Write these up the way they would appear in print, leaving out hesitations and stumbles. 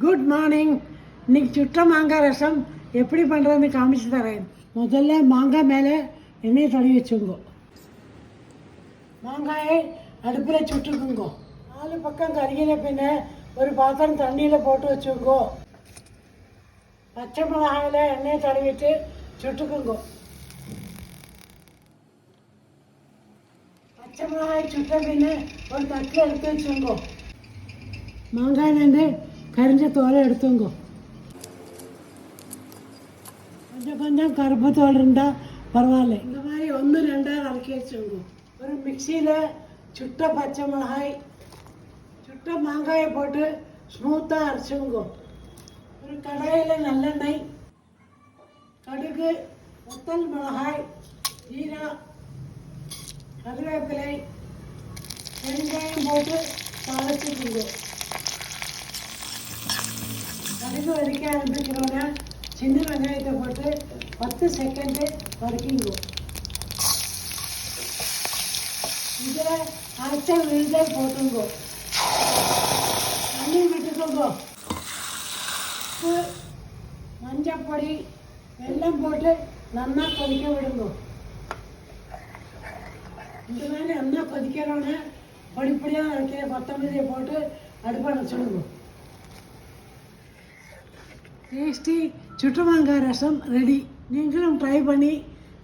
Good morning. இன்னைக்கு சுட்ட மாங்காய் ரசம் எப்படி பண்ணுறதுன்னு காமிச்சு தரேன். முதல்ல மாங்காய் மேலே எண்ணெய் தடவி வச்சுங்கோ. மாங்காயை அடுப்பில் சுட்டுக்குங்கோ. 4 பக்கம் கருகின பின்ன ஒரு பாத்திரம் தண்ணியில் போட்டு வச்சுங்கோ. பச்சை மிளகாயில் எண்ணெய் தடவிட்டு சுட்டுக்குங்கோ. பச்சை மிளகாய் சுட்ட பின்ன ஒரு தட்டில் எடுத்து வச்சுங்கோ. மாங்காயிலேருந்து கரிஞ்ச தோலை எடுத்துங்கோ. கொஞ்சம் கருப்பு தோல் இருந்தால் பரவாயில்ல. இந்த மாதிரி 1-2 நறுக்கி வச்சுங்கோ. ஒரு மிக்சியில் சுட்ட பச்சை மிளகாய் சுட்ட மாங்காயை போட்டு ஸ்மூத்தாக அரைச்சுங்கோ. ஒரு கடாயில் நல்லெண்ணெய், கடுகு, வத்தல் மிளகாய், ஜீரகம், கருவேப்பிலை, வெங்காயம் போட்டு தாளிச்சுக்குங்கோ. கடுகு வதக்க ஆரம்பிக்கிறோன்னா சின்ன வெங்காயத்தை போட்டு 10 செகண்டு வதக்கிங்கோ. இதில் அரைச்ச விழுதை போட்டுங்கோ. தண்ணி விட்டுக்கோங்கோ. உப்பு, மஞ்சப்பொடி, வெல்லம் போட்டு நல்லா கொதிக்க விடுங்கோ. இந்த மாதிரி நல்லா கொதிக்கிறோன்னா பொடிப்பொடியாக அரைக்கிற கொத்தமல்லியை போட்டு அடுப்பை அணைச்சிடுங்கோ. டேஸ்டி சுட்டு மாங்காய் ரசம் ரெடி. நீங்களும் ட்ரை பண்ணி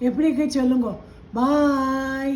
எப்படிக்கு சொல்லுங்க. பாய்.